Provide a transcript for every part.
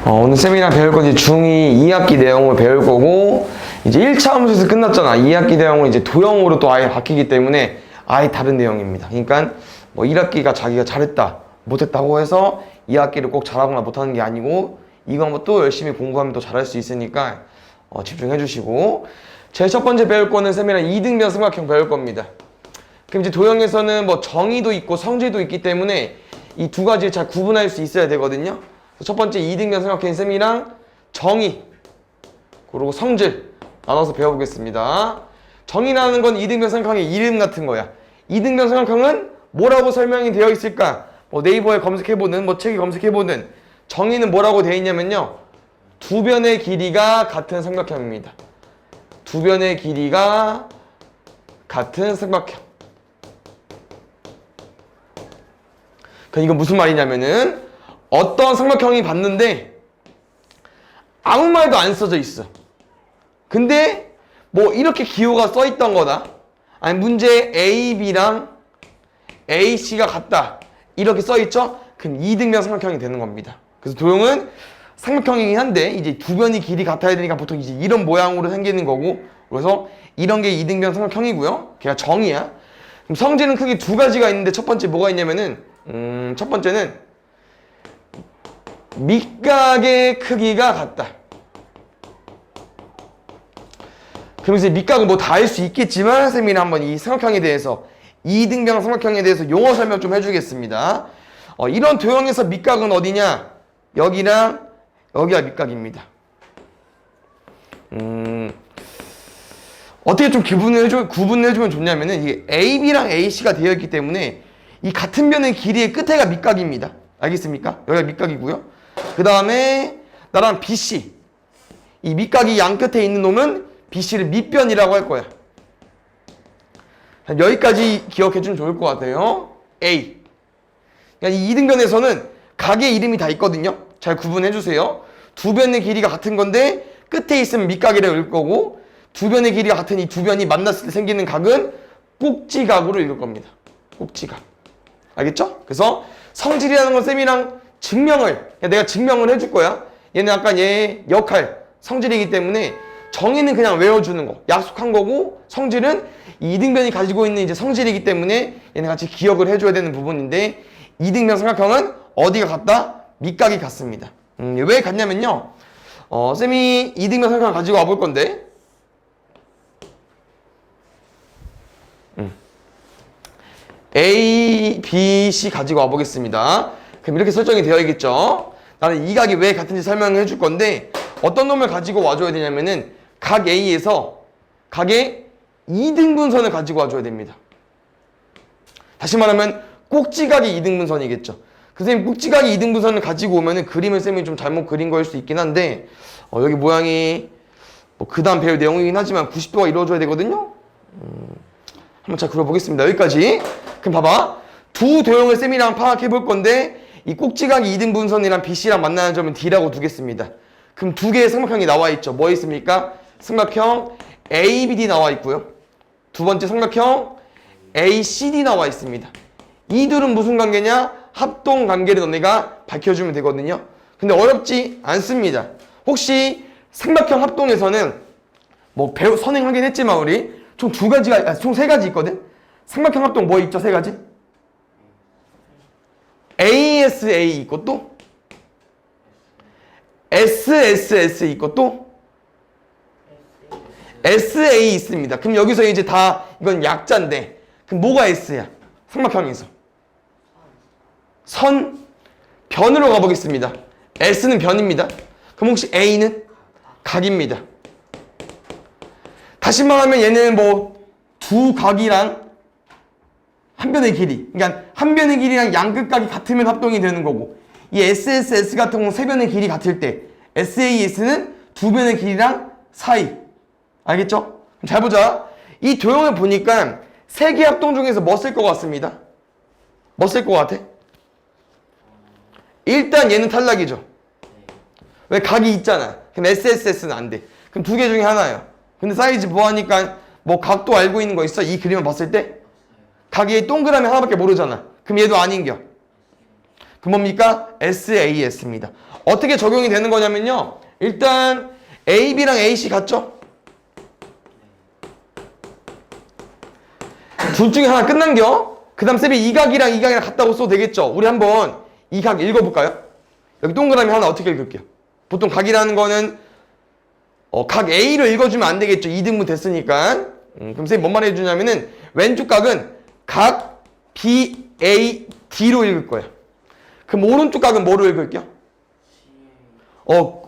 오늘 세미나 배울 건 이제 중2 2학기 내용을 배울 거고, 이제 1차 함수에서 끝났잖아. 2학기 내용은 이제 도형으로 또 아예 바뀌기 때문에 아예 다른 내용입니다. 그러니까 뭐 1학기가 자기가 잘했다, 못했다고 해서 2학기를 꼭 잘하거나 못하는 게 아니고, 이거 한번 또 열심히 공부하면 또 잘할 수 있으니까 집중해 주시고, 제일 첫 번째 배울 거는 세미나 이등변 삼각형 배울 겁니다. 그럼 이제 도형에서는 뭐 정의도 있고 성질도 있기 때문에 이 두 가지를 잘 구분할 수 있어야 되거든요. 첫 번째 이등변 삼각형 셈이랑 정의 그리고 성질 나눠서 배워보겠습니다. 정의라는 건 이등변 삼각형의 이름 같은 거야. 이등변 삼각형은 뭐라고 설명이 되어 있을까? 뭐 네이버에 검색해보는 뭐 책에 검색해보는 정의는 뭐라고 되어 있냐면요, 두 변의 길이가 같은 삼각형입니다. 두 변의 길이가 같은 삼각형. 그럼 이거 무슨 말이냐면은 어떤 삼각형이 봤는데 아무 말도 안 써져 있어. 근데 뭐 이렇게 기호가 써 있던 거다. 아니 문제에 A, B랑 A, C가 같다 이렇게 써 있죠? 그럼 이등변 삼각형이 되는 겁니다. 그래서 도형은 삼각형이긴 한데 이제 두 변이 길이 같아야 되니까 보통 이제 이런 모양으로 생기는 거고, 그래서 이런 게 이등변 삼각형이고요. 걔가 정의야. 그럼 성질은 크게 두 가지가 있는데 첫 번째 뭐가 있냐면은 첫 번째는 밑각의 크기가 같다. 그럼 이제 밑각은 뭐 다 알 수 있겠지만 선생님이 한번 이 삼각형에 대해서, 이등변 삼각형에 대해서 용어 설명 좀 해주겠습니다. 이런 도형에서 밑각은 어디냐? 여기랑 여기가 밑각입니다. 어떻게 좀 구분을 해주면 좋냐면은 이게 AB랑 AC가 되어 있기 때문에 이 같은 변의 길이의 끝에가 밑각입니다. 알겠습니까? 여기가 밑각이고요. 그 다음에 나랑 BC, 이 밑각이 양 끝에 있는 놈은 BC를 밑변이라고 할 거야. 여기까지 기억해주면 좋을 것 같아요. A. 그러니까 이 이등변에서는 각의 이름이 다 있거든요. 잘 구분해주세요. 두 변의 길이가 같은 건데 끝에 있으면 밑각이라고 읽을 거고, 두 변의 길이가 같은 이 두 변이 만났을 때 생기는 각은 꼭지각으로 읽을 겁니다. 꼭지각. 알겠죠? 그래서 성질이라는 건 쌤이랑 내가 증명을 해줄 거야. 얘는 약간 얘 역할, 성질이기 때문에 정의는 그냥 외워주는 거, 약속한 거고, 성질은 이등변이 가지고 있는 이제 성질이기 때문에 얘는 같이 기억을 해줘야 되는 부분인데, 이등변 삼각형은 어디가 같다? 밑각이 같습니다. 왜 같냐면요, 쌤이 이등변 삼각형을 가지고 와볼 건데, A, B, C 가지고 와보겠습니다. 그럼 이렇게 설정이 되어 있겠죠. 나는 이 각이 왜 같은지 설명해 줄 건데, 어떤 놈을 가지고 와줘야 되냐면은 각 A에서 각의 이등분선을 가지고 와줘야 됩니다. 다시 말하면 꼭지각이 이등분선이겠죠. 선생님 꼭지각이 이등분선을 가지고 오면은 그림을 쌤이 좀 잘못 그린 거일 수 있긴 한데, 여기 모양이 뭐 그 다음 배울 내용이긴 하지만 90도가 이루어져야 되거든요. 한번 잘 그려보겠습니다. 여기까지. 그럼 봐봐. 두 도형을 쌤이랑 파악해 볼 건데, 이 꼭지각이 이등분선이랑 BC랑 만나는 점은 D라고 두겠습니다. 그럼 두 개의 삼각형이 나와 있죠. 뭐 있습니까? 삼각형 ABD 나와 있고요. 두 번째 삼각형 ACD 나와 있습니다. 이 둘은 무슨 관계냐? 합동 관계를 너네가 밝혀주면 되거든요. 근데 어렵지 않습니다. 혹시 삼각형 합동에서는 뭐 선행하긴 했지만 우리 총 총 세 가지 있거든? 삼각형 합동 뭐 있죠? 세 가지? ASA 있고 또 SSS 있고 또 SA 있습니다. 그럼 여기서 이제 다 이건 약자인데, 그럼 뭐가 S야? 삼각형에서 선, 변으로 가보겠습니다. S는 변입니다. 그럼 혹시 A는 각입니다. 다시 말하면 얘는 뭐 두 각이랑 한 변의 길이, 그러니까 한 변의 길이랑 양끝각이 같으면 합동이 되는 거고, 이 SSS 같은 경우는 세 변의 길이 같을 때 SAS는 두 변의 길이랑 사이. 알겠죠? 그럼 잘 보자. 이 도형을 보니까 세 개 합동 중에서 뭐 쓸 것 같습니다? 뭐 쓸 것 같아? 일단 얘는 탈락이죠. 왜? 각이 있잖아. 그럼 SSS는 안 돼. 그럼 두 개 중에 하나예요. 근데 사이즈 뭐 하니까 뭐 각도 알고 있는 거 있어? 이 그림을 봤을 때? 각이 동그라미 하나밖에 모르잖아. 그럼 얘도 아닌겨. 그 뭡니까? SAS입니다. 어떻게 적용이 되는 거냐면요. 일단 AB랑 AC 같죠? 둘 중에 하나 끝난겨. 그 다음 쌤이 이 각이랑 이 각이랑 같다고 써도 되겠죠? 우리 한번 이 각 읽어볼까요? 여기 동그라미 하나 어떻게 읽을게요? 보통 각이라는 거는 각 A로 읽어주면 안 되겠죠? 2등분 됐으니까. 그럼 쌤이 뭔 말 해주냐면은 왼쪽 각은 각 BAD로 읽을 거예요. 그럼 오른쪽 각은 뭐로 읽을게요?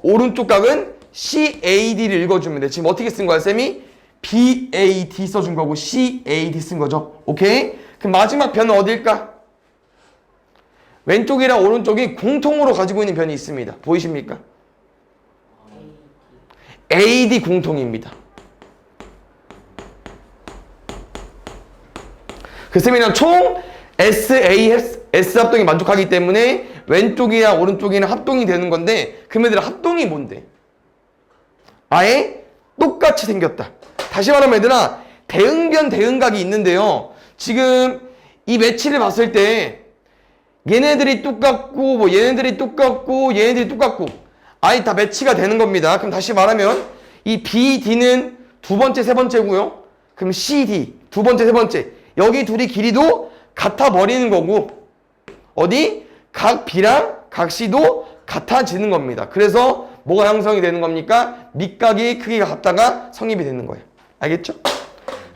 오른쪽 각은 CAD를 읽어주면 돼. 지금 어떻게 쓴 거야, 쌤이? BAD 써준 거고 CAD 쓴 거죠. 오케이? 그럼 마지막 변은 어딜까? 왼쪽이랑 오른쪽이 공통으로 가지고 있는 변이 있습니다. 보이십니까? AD 공통입니다. 그 쌤이랑 총 SAS 합동이 만족하기 때문에 왼쪽이랑 오른쪽이랑 합동이 되는 건데 그 얘들아 합동이 뭔데? 아예 똑같이 생겼다. 다시 말하면 얘들아 대응변 대응각이 있는데요. 지금 이 매치를 봤을 때 얘네들이 똑같고 뭐 얘네들이 똑같고 얘네들이 똑같고 아예 다 매치가 되는 겁니다. 그럼 다시 말하면 이 BD는 두 번째 세 번째고요. 그럼 CD 두 번째 세 번째 여기 둘이 길이도 같아 버리는 거고 어디? 각 B랑 각 C도 같아지는 겁니다. 그래서 뭐가 형성이 되는 겁니까? 밑각이 크기가 같다가 성립이 되는 거예요. 알겠죠?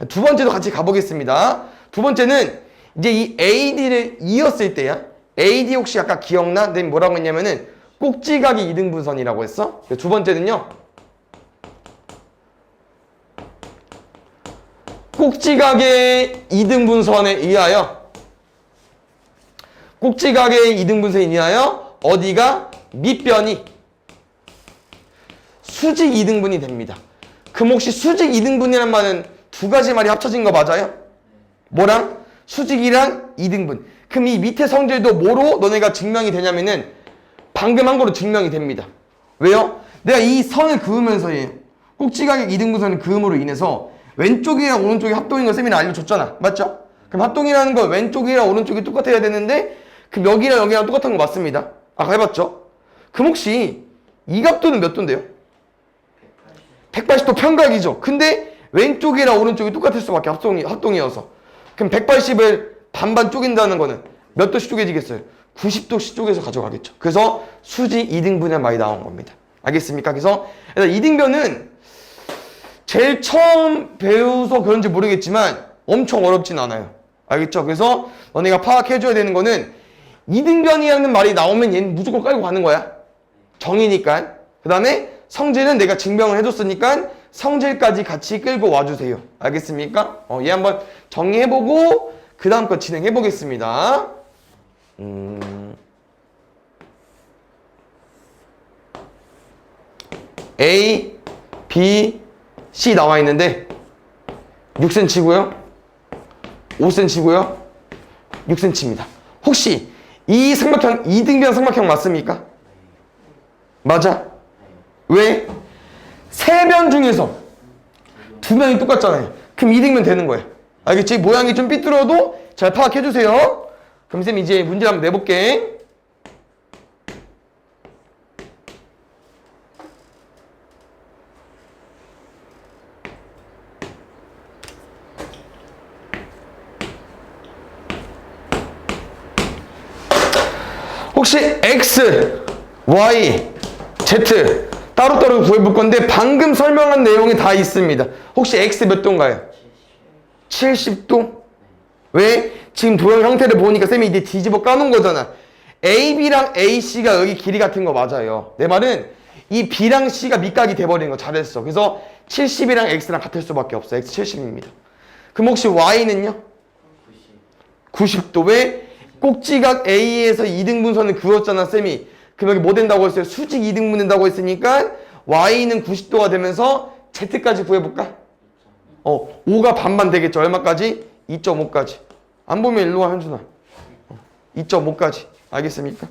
두 번째도 같이 가보겠습니다. 두 번째는 이제 이 AD를 이었을 때야. AD 혹시 아까 기억나? 내가 뭐라고 했냐면은 꼭지각이 2등분선이라고 했어. 두 번째는요. 꼭지각의 2등분선에 의하여 꼭지각의 2등분선에 의하여 어디가? 밑변이 수직 2등분이 됩니다. 그럼 혹시 수직 2등분이란 말은 두 가지 말이 합쳐진 거 맞아요? 뭐랑? 수직이랑 2등분. 그럼 이 밑에 성질도 뭐로 너네가 증명이 되냐면은 방금 한 거로 증명이 됩니다. 왜요? 내가 이 선을 그으면서 꼭지각의 2등분선을 그음으로 인해서 왼쪽이랑 오른쪽이 합동인 걸 쌤이랑 알려줬잖아. 맞죠? 그럼 합동이라는 건 왼쪽이랑 오른쪽이 똑같아야 되는데 그럼 여기랑 여기랑 똑같은 거 맞습니다. 아까 해봤죠? 그럼 혹시 이 각도는 몇 도인데요? 180도 편각이죠. 근데 왼쪽이랑 오른쪽이 똑같을 수밖에 합동이어서 그럼 180을 반반 쪼갠다는 거는 몇 도씩 쪼개지겠어요? 90도씩 쪼개서 가져가겠죠. 그래서 수직 2등분의 말이 나온 겁니다. 알겠습니까? 그래서 2등변은 제일 처음 배워서 그런지 모르겠지만 엄청 어렵진 않아요. 알겠죠? 그래서 너네가 파악해줘야 되는 거는 2등변이라는 말이 나오면 얘는 무조건 깔고 가는 거야. 정이니까. 그 다음에 성질은 내가 증명을 해줬으니까 성질까지 같이 끌고 와주세요. 알겠습니까? 얘 한번 정리해보고 그 다음 거 진행해보겠습니다. A, B, C 나와 있는데 6cm고요. 5cm고요. 6cm입니다. 혹시 이 삼각형 2등변 삼각형 맞습니까? 맞아? 왜? 세 변 중에서 두 변이 똑같잖아요. 그럼 2등변 되는 거예요. 알겠지? 모양이 좀 삐뚤어도 잘 파악해주세요. 그럼 쌤 이제 문제 한번 내볼게. 혹시 X, Y, Z 따로따로 구해볼 건데 방금 설명한 내용이 다 있습니다. 혹시 X 몇 도인가요? 70도? 왜? 지금 도형 형태를 보니까 쌤이 이제 뒤집어 까놓은 거잖아. AB랑 AC가 여기 길이 같은 거 맞아요. 내 말은 이 B랑 C가 밑각이 돼버리는 거 잘했어. 그래서 70이랑 X랑 같을 수밖에 없어. X 70입니다. 그럼 혹시 Y는요? 90도. 왜? 꼭지각 A에서 2등분선을 그었잖아, 쌤이. 그럼 여기 뭐 된다고 했어요? 수직 2등분 된다고 했으니까 Y는 90도가 되면서 Z까지 구해볼까? 5가 반반 되겠죠. 얼마까지? 2.5까지. 안 보면 일로 와, 현준아. 2.5까지. 알겠습니까?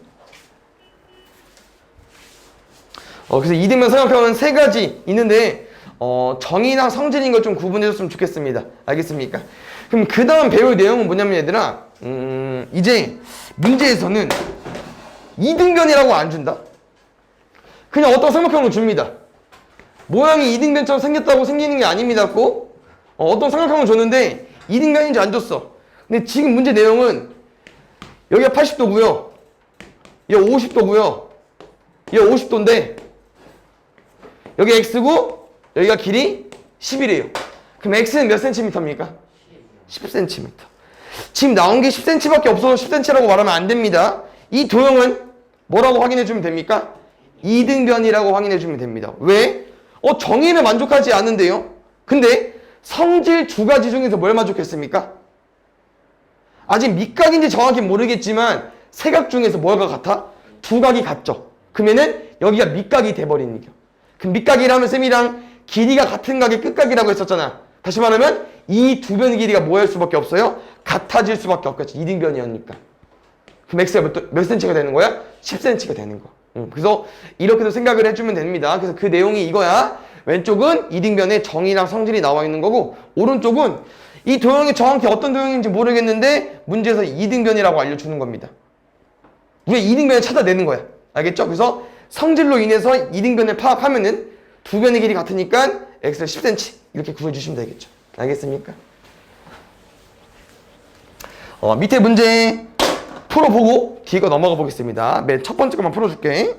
그래서 2등분 삼각형은 세 가지 있는데 정의나 성질인 걸 좀 구분해줬으면 좋겠습니다. 알겠습니까? 그럼 그 다음 배울 내용은 뭐냐면 얘들아 이제 문제에서는 이등변이라고 안 준다? 그냥 어떤 삼각형을 줍니다. 모양이 이등변처럼 생겼다고 생기는 게 아닙니다. 꼭 어떤 삼각형을 줬는데 이등변인지 안 줬어. 근데 지금 문제 내용은 여기가 80도고요. 여기 50도고요. 여기 50도인데 여기 x고 여기가 길이 10이래요. 그럼 x는 몇 cm입니까? 10cm. 지금 나온 게 10cm밖에 없어서 10cm라고 말하면 안 됩니다. 이 도형은 뭐라고 확인해 주면 됩니까? 이등변이라고 확인해 주면 됩니다. 왜? 정의를 만족하지 않는데요. 근데 성질 두 가지 중에서 뭘 만족했습니까? 아직 밑각인지 정확히 모르겠지만 세각 중에서 뭐가 같아? 두 각이 같죠. 그러면은 여기가 밑각이 돼버리는 거죠. 그럼 밑각이라면 쌤이랑 길이가 같은 각의 끝각이라고 했었잖아. 다시 말하면 이 두 변의 길이가 뭐 할 수밖에 없어요? 같아질 수밖에 없겠지. 이등변이었으니까. 그럼 x가 몇 cm가 되는 거야? 10cm가 되는 거. 그래서 이렇게도 생각을 해주면 됩니다. 그래서 그 내용이 이거야. 왼쪽은 이등변의 정의랑 성질이 나와 있는 거고, 오른쪽은 이 도형이 정확히 어떤 도형인지 모르겠는데 문제에서 이등변이라고 알려주는 겁니다. 우리가 이등변을 찾아내는 거야. 알겠죠? 그래서 성질로 인해서 이등변을 파악하면은 두 변의 길이 같으니까 x를 10cm 이렇게 구해주시면 되겠죠. 알겠습니까? 밑에 문제 풀어보고 뒤에 거 넘어가 보겠습니다. 맨 첫 번째 것만 풀어줄게.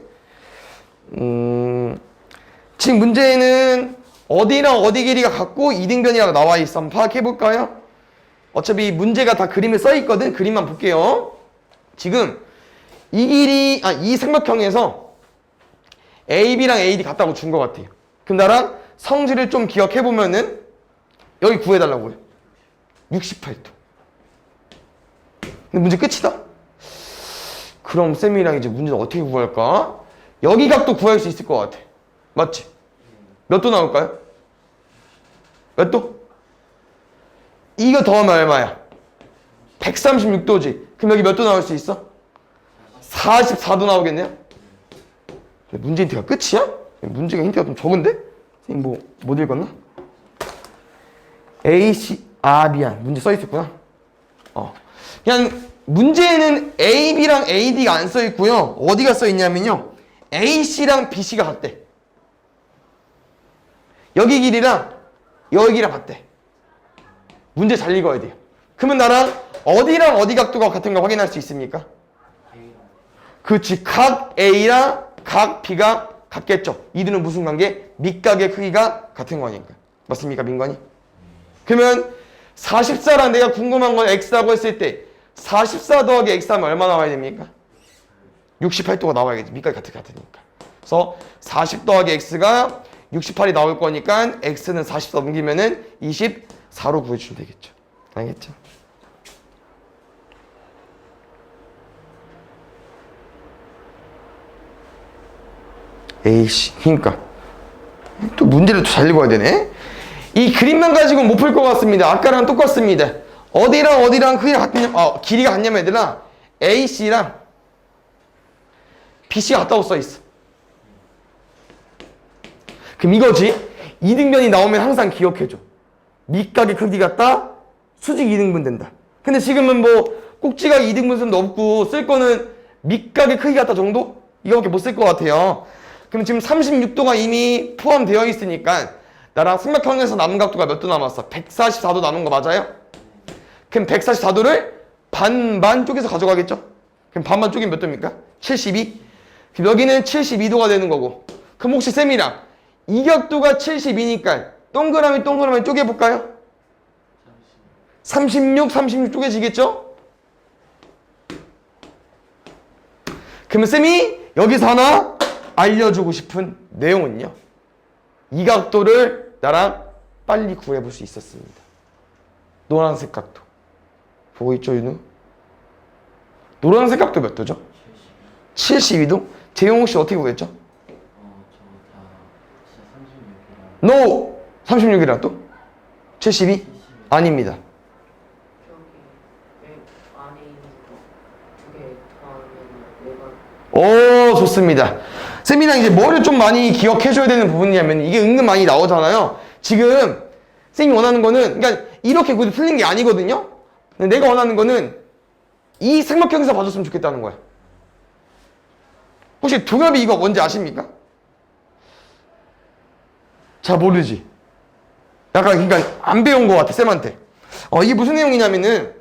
지금 문제는 어디랑 어디 길이가 같고 이등변이라고 나와 있어. 한번 파악해볼까요? 어차피 문제가 다 그림에 써있거든. 그림만 볼게요. 지금 이 삼각형에서 AB랑 AD 같다고 준 것 같아요. 그럼 나랑 성질을 좀 기억해보면은 여기 구해달라고요. 68도. 근데 문제 끝이다. 그럼 쌤이랑 이제 문제는 어떻게 구할까? 여기 각도 구할 수 있을 것 같아. 맞지? 몇 도 나올까요? 몇 도? 이거 더하면 얼마야? 136도지. 그럼 여기 몇 도 나올 수 있어? 44도 나오겠네요? 문제 힌트가 끝이야? 문제가 힌트가 좀 적은데? 선생님 못 읽었나? AC, 미안. 문제 써있었구나. 그냥 문제에는 A, B랑 AD가 안 써있고요. 어디가 써있냐면요. AC랑 BC가 같대. 여기 길이랑 여기 길이랑 같대. 문제 잘 읽어야 돼요. 그러면 나랑 어디랑 어디 각도가 같은가 확인할 수 있습니까? 그렇지. 각 A랑 각 B가 같겠죠. 이들은 무슨 관계? 밑각의 크기가 같은 거니까. 맞습니까, 민관이? 그러면 44랑 내가 궁금한 건 X라고 했을 때 44 더하기 X 하면 얼마 나와야 됩니까? 68도가 나와야겠지. 밑각이 같으니까. 그래서 40 더하기 X가 68이 나올 거니까 X는 40 넘기면은 24로 구해주면 되겠죠. 알겠죠? 에이씨, 그러니까 또 문제를 또 잘 읽어야 되네. 이 그림만 가지고는 못 풀 것 같습니다. 아까랑 똑같습니다. 어디랑 어디랑 크기가 같냐, 길이가 같냐면 얘들아 AC랑 BC가 같다고 써있어. 그럼 이거지. 이등변이 나오면 항상 기억해줘. 밑각의 크기 같다, 수직 이등분 된다. 근데 지금은 꼭지가 이등분선도 없고 쓸 거는 밑각의 크기 같다 정도? 이거밖에 못 쓸 것 같아요. 그럼 지금 36도가 이미 포함되어 있으니까 나랑 삼각형에서 남은 각도가 몇 도 남았어? 144도 남은 거 맞아요? 그럼 144도를 반반 쪼개서 가져가겠죠? 그럼 반반 쪼개면 몇 도입니까? 72? 그럼 여기는 72도가 되는 거고. 그럼 혹시 쌤이랑 이 각도가 72니까 동그라미 쪼개볼까요? 36 쪼개지겠죠? 그러면 쌤이 여기서 하나 알려주고 싶은 내용은요. 이 각도를 나랑 빨리 구해볼 수 있었습니다. 노란색 각도. 보고 있죠, 윤우? 노란색 각도 몇 도죠? 72도? 재용 혹시 어떻게 구했죠? NO! 36이라 또? 72? 아닙니다. 오, 좋습니다. 쌤이랑 이제 뭐를 좀 많이 기억해줘야 되는 부분이냐면 이게 은근 많이 나오잖아요. 지금 쌤이 원하는 거는 그러니까 이렇게 굳이 풀린 게 아니거든요. 근데 내가 원하는 거는 이 삼각형에서 봐줬으면 좋겠다는 거야. 혹시 두갑이 이거 뭔지 아십니까? 잘 모르지. 약간 그러니까 안 배운 것 같아 쌤한테. 이게 무슨 내용이냐면은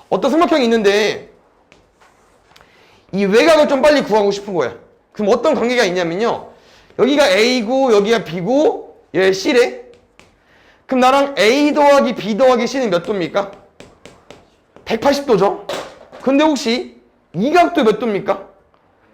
어떤 삼각형이 있는데 이 외곽을 좀 빨리 구하고 싶은 거야. 그럼 어떤 관계가 있냐면요. 여기가 A고 여기가 B고 얘 C래. 그럼 나랑 A 더하기 B 더하기 C는 몇 도입니까? 180도죠. 근데 혹시 이 각도 몇 도입니까?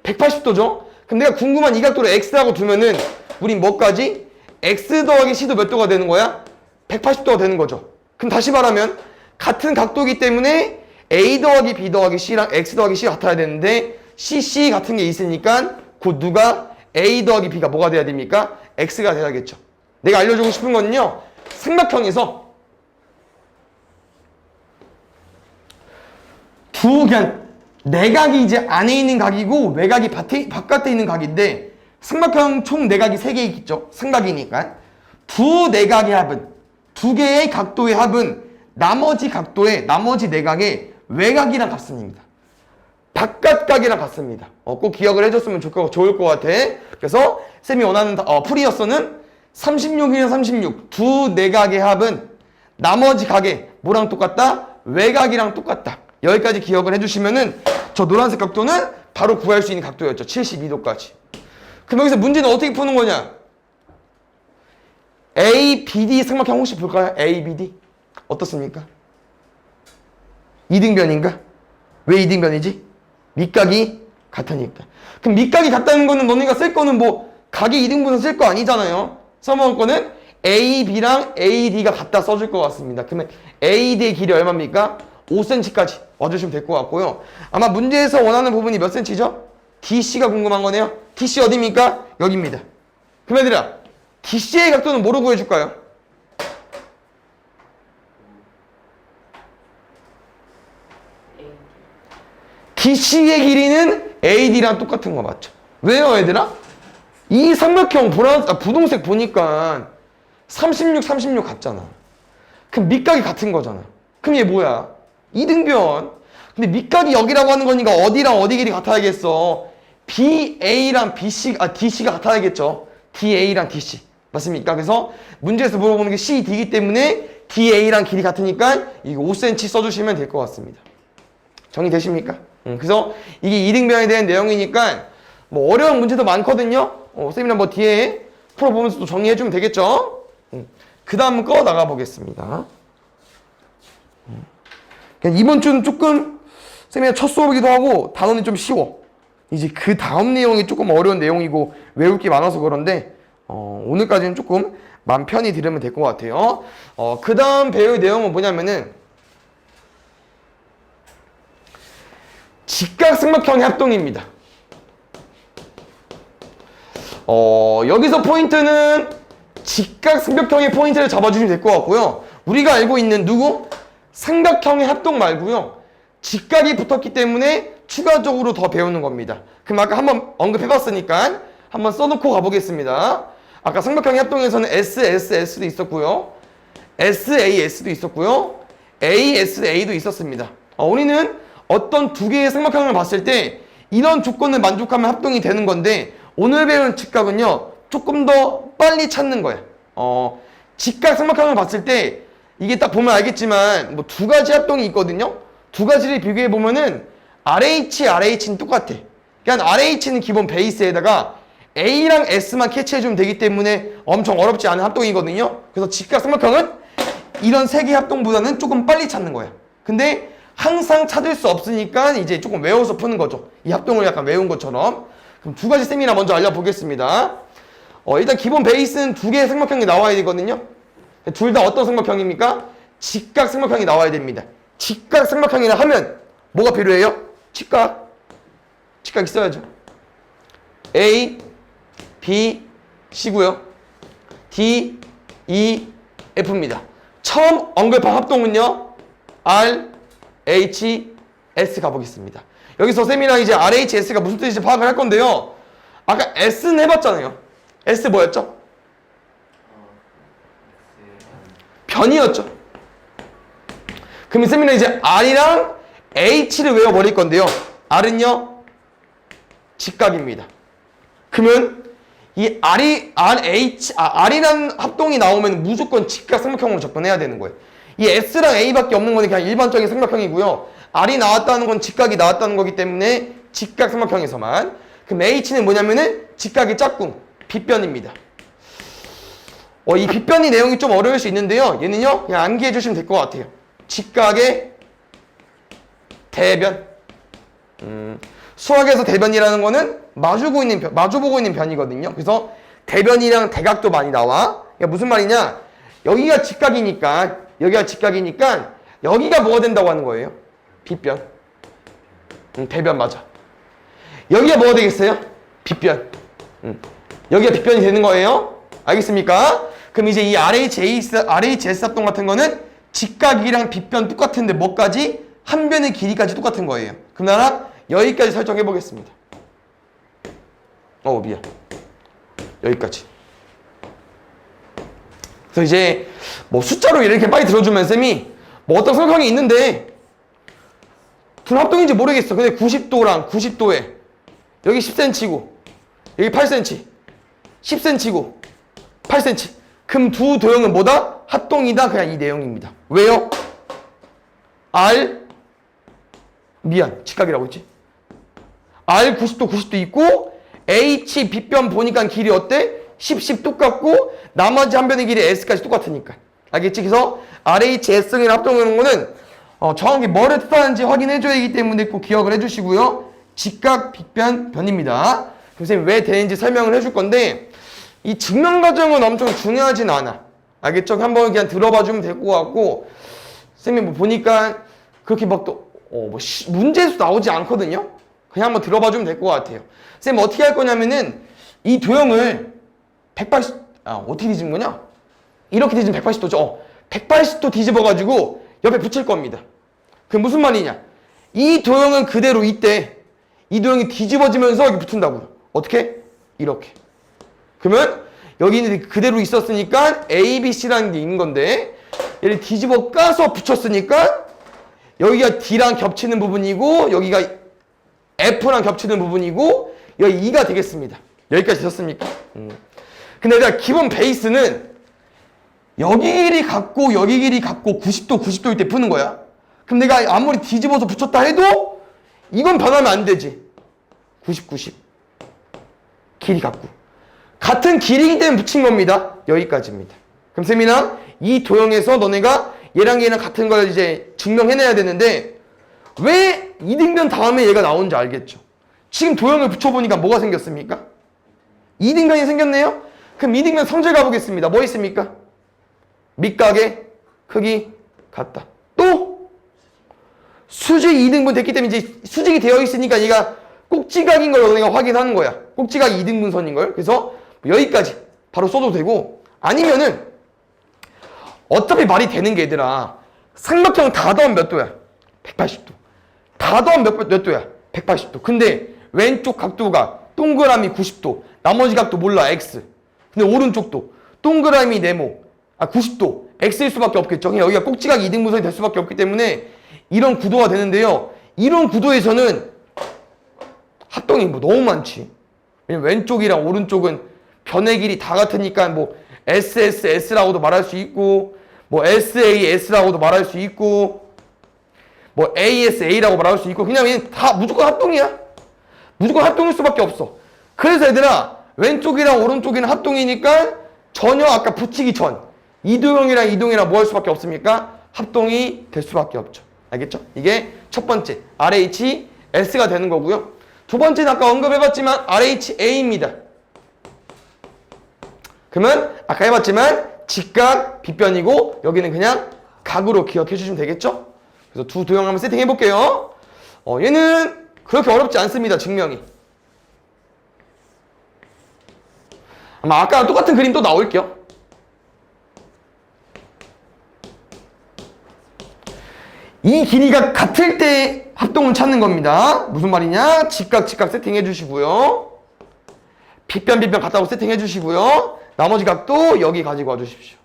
180도죠. 그럼 내가 궁금한 이 각도를 X라고 두면은 우린 뭐까지? X 더하기 C도 몇 도가 되는 거야? 180도가 되는 거죠. 그럼 다시 말하면 같은 각도이기 때문에 A 더하기 B 더하기 C랑 X 더하기 C가 같아야 되는데 CC 같은 게 있으니까 곧 누가 A 더하기 B가 뭐가 돼야 됩니까? X가 돼야겠죠. 내가 알려주고 싶은 거는요. 삼각형에서 그냥 내각이 이제 안에 있는 각이고 외각이 바깥에 있는 각인데 삼각형 총 내각이 3개 있겠죠. 삼각이니까 두 내각의 합은 두 개의 각도의 합은 나머지 각도의 나머지 내각의 외각이랑 같습니다. 바깥각이랑 같습니다. 꼭 기억을 해줬으면 좋을 것 같아. 그래서 쌤이 원하는 풀이어서는 36이랑 36 두 내각의 합은 나머지 각의 뭐랑 똑같다? 외각이랑 똑같다. 여기까지 기억을 해주시면은 저 노란색 각도는 바로 구할 수 있는 각도였죠. 72도까지. 그럼 여기서 문제는 어떻게 푸는 거냐? ABD 삼각형 혹시 볼까요? ABD 어떻습니까? 이등변인가? 왜 이등변이지? 밑각이 같으니까. 그럼 밑각이 같다는 거는 너네가 쓸 거는 뭐 각의 이등분을 쓸 거 아니잖아요. 써먹을 거는 AB랑 AD가 같다 써줄 것 같습니다. 그러면 AD의 길이 얼마입니까? 5cm까지 와주시면 될 것 같고요. 아마 문제에서 원하는 부분이 몇 cm죠? DC가 궁금한 거네요. DC 어디입니까? 여기입니다. 그럼 얘들아 DC의 각도는 뭐로 구해줄까요? DC의 길이는 AD랑 똑같은 거 맞죠? 왜요 얘들아? 이 삼각형 분홍색 보니까 36, 36 같잖아. 그럼 밑각이 같은 거잖아. 그럼 얘 뭐야? 이등변. 근데 밑각이 여기라고 하는 거니까 어디랑 어디 길이 같아야겠어? BA랑 DC가 같아야겠죠. DA랑 DC. 맞습니까? 그래서 문제에서 물어보는 게 CD이기 때문에 DA랑 길이 같으니까 이거 5cm 써주시면 될 것 같습니다. 정리되십니까? 그래서 이게 이등변에 대한 내용이니까 뭐 어려운 문제도 많거든요. 쌤이랑 뭐 뒤에 풀어보면서 또 정리해주면 되겠죠? 그 다음 거 나가보겠습니다. 이번 주는 조금 쌤이랑 첫 수업이기도 하고 단원이 좀 쉬워. 이제 그 다음 내용이 조금 어려운 내용이고 외울 게 많아서 그런데 오늘까지는 조금 마음 편히 들으면 될 것 같아요. 그 다음 배울 내용은 뭐냐면은 직각삼각형의 합동입니다. 여기서 포인트는 직각삼각형의 포인트를 잡아주시면 될 것 같고요. 우리가 알고 있는 누구? 삼각형의 합동 말고요. 직각이 붙었기 때문에 추가적으로 더 배우는 겁니다. 그럼 아까 한번 언급해봤으니까 한번 써놓고 가보겠습니다. 아까 삼각형의 합동에서는 SSS도 있었고요. SAS도 있었고요. ASA도 있었습니다. 우리는 어떤 두 개의 삼각형을 봤을 때 이런 조건을 만족하면 합동이 되는 건데 오늘 배운 직각은요 조금 더 빨리 찾는 거야. 직각 삼각형을 봤을 때 이게 딱 보면 알겠지만 뭐 두 가지 합동이 있거든요. 두 가지를 비교해 보면은 RH, RH는 똑같아. 그러니까 RH는 기본 베이스에다가 A랑 S만 캐치해주면 되기 때문에 엄청 어렵지 않은 합동이거든요. 그래서 직각 삼각형은 이런 세 개 합동보다는 조금 빨리 찾는 거야. 근데 항상 찾을 수 없으니까 이제 조금 외워서 푸는 거죠. 이 합동을 약간 외운 것처럼. 그럼 두 가지 셈이나 먼저 알려보겠습니다. 일단 기본 베이스는 두 개의 삼각형이 나와야 되거든요. 둘 다 어떤 삼각형입니까? 직각 삼각형이 나와야 됩니다. 직각 삼각형이라 하면 뭐가 필요해요? 직각 있어야죠. A, B, C고요. D, E, F입니다. 처음 언급한 합동은요. R, H, S 가보겠습니다. 여기서 쌤이랑 이제 RH, S가 무슨 뜻인지 파악을 할 건데요. 아까 S는 해봤잖아요. S 뭐였죠? 변이었죠. 그럼 쌤이랑 이제 R이랑 H를 외워버릴 건데요. R은요 직각입니다. 그러면 이 R이라는 합동이 나오면 무조건 직각삼각형으로 접근해야 되는 거예요. 이 S랑 A밖에 없는 건 그냥 일반적인 삼각형이고요. R이 나왔다는 건 직각이 나왔다는 거기 때문에 직각삼각형에서만. 그럼 H는 뭐냐면은 직각의 짝꿍, 빗변입니다. 이 빗변이 내용이 좀 어려울 수 있는데요. 얘는요, 그냥 암기해 주시면 될 것 같아요. 직각의 대변. 수학에서 대변이라는 거는 마주보고 있는 변이거든요. 그래서 대변이랑 대각도 많이 나와. 그러니까 무슨 말이냐? 여기가 직각이니까 여기가 뭐가 된다고 하는 거예요? 빗변. 대변 맞아. 여기가 뭐가 되겠어요? 빗변. 여기가 빗변이 되는 거예요. 알겠습니까? 그럼 이제 이 RHS 합동 같은 거는 직각이랑 빗변 똑같은데 뭐까지? 한 변의 길이까지 똑같은 거예요. 그럼 나랑 여기까지 설정해 보겠습니다. 미안. 여기까지. 그래서 이제 뭐 숫자로 이렇게 빨리 들어주면 쌤이 뭐 어떤 삼각형이 있는데 둘 합동인지 모르겠어. 근데 90도랑 90도에 여기 10cm고 여기 8cm, 10cm고 8cm. 그럼 두 도형은 뭐다? 합동이다. 그냥 이 내용입니다. 왜요? 직각이라고 했지? R 90도 90도 있고 H 빗변 보니까 길이 어때? 10 똑같고 나머지 한 변의 길이 S까지 똑같으니까. 알겠지? 그래서 RHS랑 합동하는 거는 정확히 뭐를 뜻하는지 확인해줘야 하기 때문에 꼭 기억을 해주시고요. 직각, 빗변, 변입니다. 선생님 왜 되는지 설명을 해줄 건데 이 증명 과정은 엄청 중요하진 않아. 알겠죠? 한번 그냥 들어봐주면 될 것 같고 선생님 뭐 보니까 그렇게 막 또 문제에서 나오지 않거든요. 그냥 한번 들어봐주면 될 것 같아요. 선생님 어떻게 할 거냐면은 이 도형을 180 어떻게 뒤집는 거냐? 이렇게 뒤집으면 180도죠. 180도 뒤집어가지고 옆에 붙일 겁니다. 그게 무슨 말이냐? 이 도형은 그대로 있대. 이 도형이 뒤집어지면서 여기 붙은다고요. 어떻게? 이렇게. 그러면 여기는 그대로 있었으니까 A, B, C라는 게 있는 건데 얘를 뒤집어 까서 붙였으니까 여기가 D랑 겹치는 부분이고 여기가 F랑 겹치는 부분이고 여기 E가 되겠습니다. 여기까지 되셨습니까? 근데 내가 기본 베이스는 여기 길이 같고 여기 길이 같고 90도일 때 푸는 거야. 그럼 내가 아무리 뒤집어서 붙였다 해도 이건 변하면 안 되지. 90 길이 같고 같은 길이기 때문에 붙인 겁니다. 여기까지입니다. 그럼 쌤이랑 이 도형에서 너네가 얘랑 같은 걸 이제 증명해내야 되는데 왜 이등변 다음에 얘가 나오는지 알겠죠? 지금 도형을 붙여보니까 뭐가 생겼습니까? 이등변이 생겼네요? 그럼 이등변 성질 가보겠습니다. 뭐 있습니까? 밑각의 크기 같다. 또 수직 이등분 됐기 때문에 이제 수직이 되어 있으니까 얘가 꼭지각인 걸 너네가 확인하는 거야. 꼭지각이 이등분선인 걸. 그래서 여기까지 바로 써도 되고 아니면은 어차피 말이 되는 게 얘들아 삼각형 다 더하면 몇 도야? 180도. 다 더하면 몇 도야? 180도. 근데 왼쪽 각도가 동그라미 90도. 나머지 각도 몰라. X. 근데 오른쪽도 동그라미 네모 90도. X일 수밖에 없겠죠. 여기가 꼭지각 이등분선이 될 수밖에 없기 때문에 이런 구도가 되는데요. 이런 구도에서는 합동이 뭐 너무 많지. 왜냐면 왼쪽이랑 오른쪽은 변의 길이 다 같으니까 뭐 SSS라고도 말할 수 있고 뭐 SAS라고도 말할 수 있고 뭐 ASA라고 말할 수 있고 그냥 얘는 다 무조건 합동이야. 무조건 합동일 수밖에 없어. 그래서 얘들아 왼쪽이랑 오른쪽이랑 합동이니까 전혀 아까 붙이기 전 이도형이랑 이동이랑 뭐 할 수밖에 없습니까? 합동이 될 수밖에 없죠. 알겠죠? 이게 첫 번째 RHS가 되는 거고요. 두 번째는 아까 언급해봤지만 RHA입니다. 그러면 아까 해봤지만 직각, 빗변이고 여기는 그냥 각으로 기억해 주시면 되겠죠? 그래서 두 도형 한번 세팅해 볼게요. 얘는 그렇게 어렵지 않습니다. 증명이. 아마 아까랑 똑같은 그림 또 나올게요. 이 길이가 같을 때 합동을 찾는 겁니다. 무슨 말이냐? 직각 세팅해 주시고요. 빗변 같다고 세팅해 주시고요. 나머지 각도 여기 가지고 와 주십시오.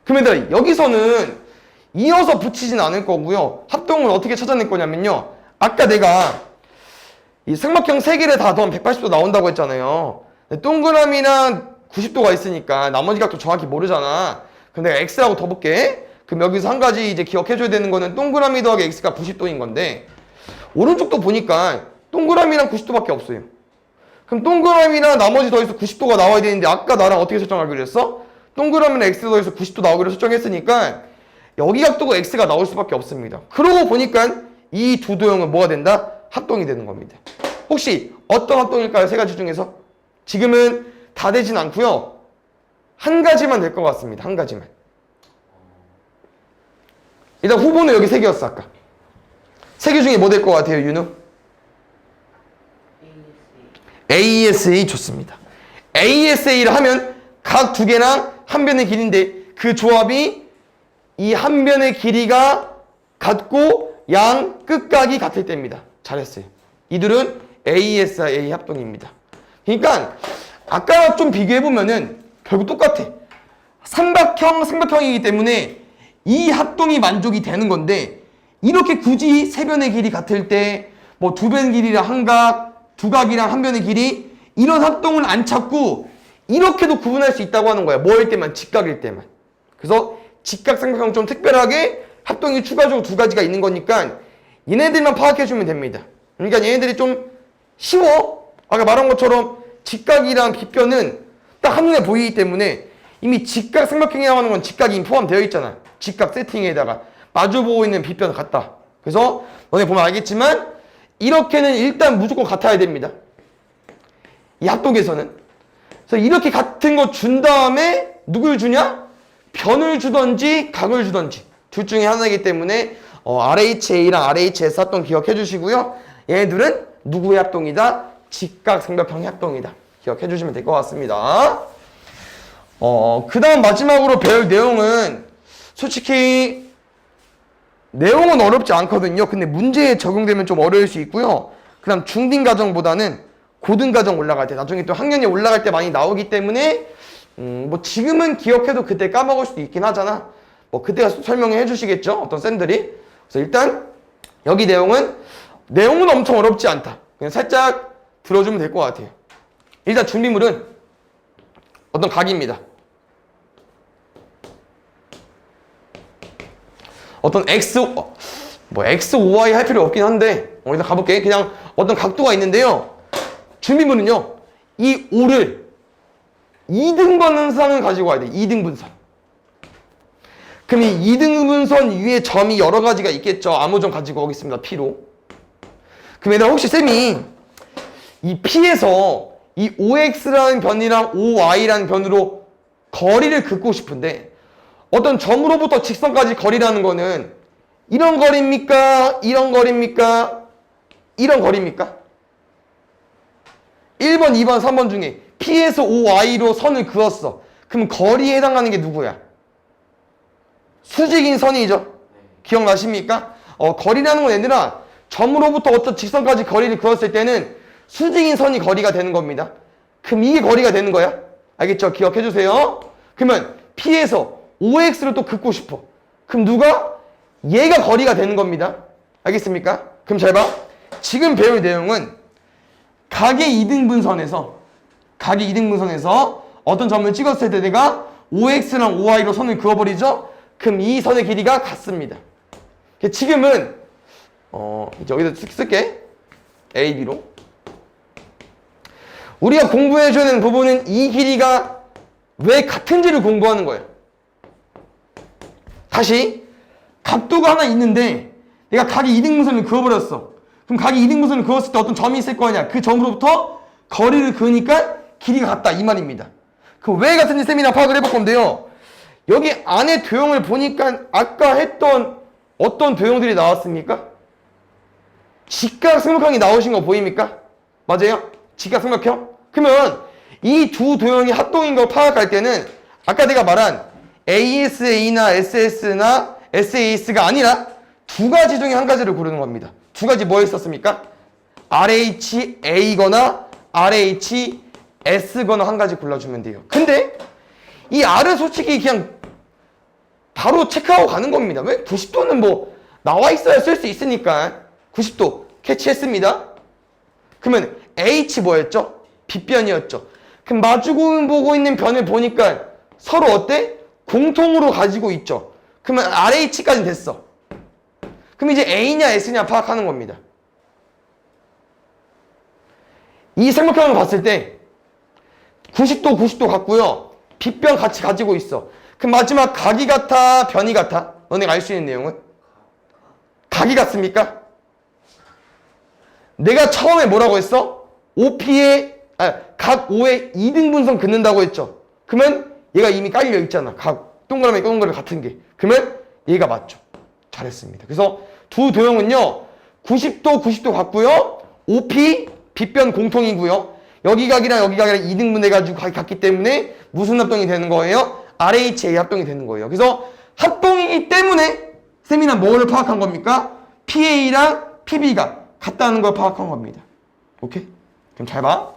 그러면 여기서는 이어서 붙이진 않을 거고요. 합동을 어떻게 찾아낼 거냐면요. 아까 내가 이 삼각형 3개를 다 더하면 180도 나온다고 했잖아요. 동그라미랑 90도가 있으니까 나머지 각도 정확히 모르잖아. 그럼 내가 x라고 더 볼게. 그럼 여기서 한 가지 이제 기억해줘야 되는 거는 동그라미 더하기 x가 90도인 건데, 오른쪽도 보니까 동그라미랑 90도밖에 없어요. 그럼 동그라미랑 나머지 더해서 90도가 나와야 되는데, 아까 나랑 어떻게 설정하기로 했어? 동그라미랑 x 더해서 90도 나오기로 설정했으니까 여기 각도가 x가 나올 수밖에 없습니다. 그러고 보니까 이 두 도형은 뭐가 된다? 합동이 되는 겁니다. 혹시 어떤 합동일까요? 세 가지 중에서? 지금은 다 되진 않고요. 한 가지만 될 것 같습니다. 한 가지만. 일단 후보는 여기 3개였어 아까. 3개 중에 뭐 될 것 같아요, 윤우? ASA 좋습니다. ASA를 하면 각 두 개랑 한 변의 길이인데, 그 조합이 이 한 변의 길이가 같고 양 끝각이 같을 때입니다. 잘했어요. 이들은 ASA 합동입니다. 그러니까 아까 좀 비교해보면은 결국 똑같아. 삼각형이기 때문에 이 합동이 만족이 되는 건데, 이렇게 굳이 세 변의 길이 같을 때 뭐 두 변 길이랑 한 각, 두 각이랑 한 변의 길이, 이런 합동을 안 찾고 이렇게도 구분할 수 있다고 하는 거야. 뭐일 때만? 직각일 때만. 그래서 직각 삼각형 좀 특별하게 합동이 추가적으로 두 가지가 있는 거니까 얘네들만 파악해주면 됩니다. 그러니까 얘네들이 좀 쉬워. 아까 말한 것처럼 직각이랑 빗변은 딱 한눈에 보이기 때문에 이미 직각 삼각형이라고 하는 건 직각이 포함되어 있잖아. 직각 세팅에다가 마주보고 있는 빗변 같다. 그래서 너네 보면 알겠지만 이렇게는 일단 무조건 같아야 됩니다. 이 합동에서는. 그래서 이렇게 같은 거 준 다음에 누굴 주냐? 변을 주던지 각을 주던지 둘 중에 하나이기 때문에 RHA랑 RHS 합동 기억해 주시고요. 얘네들은 누구의 합동이다? 직각 삼각형의 합동이다. 기억해 주시면 될 것 같습니다. 그 다음 마지막으로 배울 내용은 솔직히 내용은 어렵지 않거든요. 근데 문제에 적용되면 좀 어려울 수 있고요. 그 다음 중딩과정보다는 고등과정 올라갈 때, 나중에 또 학년이 올라갈 때 많이 나오기 때문에 뭐 지금은 기억해도 그때 까먹을 수도 있긴 하잖아. 뭐 그때가 설명해 주시겠죠, 어떤 쌤들이. 그래서 일단 여기 내용은 엄청 어렵지 않다. 그냥 살짝 들어주면 될 것 같아요. 일단 준비물은 어떤 각입니다. 어떤 X, OY 할 필요 없긴 한데 일단 가볼게. 그냥 어떤 각도가 있는데요. 준비물은요, 이 O를 2등분선을 가지고 와야 돼. 2등분선. 그럼 이 2등분선 위에 점이 여러 가지가 있겠죠. 아무 점 가지고 오겠습니다. P로. 그럼 얘들아, 혹시 쌤이 이 P에서 이 OX라는 변이랑 OY라는 변으로 거리를 긋고 싶은데, 어떤 점으로부터 직선까지 거리라는 거는 이런 거리입니까? 이런 거리입니까? 이런 거리입니까? 1번, 2번, 3번 중에 P에서 OY로 선을 그었어. 그럼 거리에 해당하는 게 누구야? 수직인 선이죠. 기억나십니까? 거리라는 건 얘들아, 점으로부터 어떤 직선까지 거리를 그었을 때는 수직인 선이 거리가 되는 겁니다. 그럼 이게 거리가 되는 거야. 알겠죠? 기억해 주세요. 그러면 P에서 OX를 또 긋고 싶어. 그럼 누가? 얘가 거리가 되는 겁니다. 알겠습니까? 그럼 잘 봐. 지금 배울 내용은 각의 2등분선에서 어떤 점을 찍었을 때 내가 OX랑 OY로 선을 그어버리죠? 그럼 이 선의 길이가 같습니다. 지금은 이제 여기다 쓸게. A, B로. 우리가 공부해줘야 되는 부분은 이 길이가 왜 같은지를 공부하는 거예요. 다시 각도가 하나 있는데 내가 각이 2등분선을 그어버렸어. 그럼 각이 2등분선을 그었을 때 어떤 점이 있을 거 아니야. 그 점으로부터 거리를 그으니까 길이가 같다, 이 말입니다. 그럼 왜 같은지 쌤이랑 파악을 해볼 건데요. 여기 안에 도형을 보니까 아까 했던 어떤 도형들이 나왔습니까? 직각 삼각형이 나오신 거 보입니까? 맞아요? 직각 삼각형? 그러면 이 두 도형이 합동인 걸 파악할 때는 아까 내가 말한 ASA나 SS나 SAS가 아니라 두 가지 중에 한 가지를 고르는 겁니다. 두 가지 뭐 있었습니까? RHA거나 RHS거나 한 가지 골라주면 돼요. 근데 이 R은 솔직히 그냥 바로 체크하고 가는 겁니다. 왜? 90도는 뭐 나와 있어야 쓸 수 있으니까 90도 캐치했습니다. 그러면 H 뭐였죠? 빗변이었죠. 그럼 마주보고 보고 있는 변을 보니까 서로 어때? 공통으로 가지고 있죠. 그러면 RH까지는 됐어. 그럼 이제 A냐 S냐 파악하는 겁니다. 이 삼각형을 봤을 때 90도 90도 같고요. 빗변 같이 가지고 있어. 그럼 마지막 각이 같아 변이 같아? 너네가 알 수 있는 내용은? 각이 같습니까? 내가 처음에 뭐라고 했어? 각 5의 2등분선 긋는다고 했죠. 그러면 얘가 이미 깔려 있잖아. 각 동그라미 동그라미 같은 게. 그러면 얘가 맞죠. 잘했습니다. 그래서 두 도형은요. 90도 90도 같고요. OP 빗변 공통이고요. 여기 각이랑 여기 각이랑 2등분 해가지고 각이 같기 때문에 무슨 합동이 되는 거예요? RHA 합동이 되는 거예요. 그래서 합동이기 때문에 쌤이나 뭐를 파악한 겁니까? PA랑 PB가 같다는 걸 파악한 겁니다. 오케이? 그럼 잘 봐.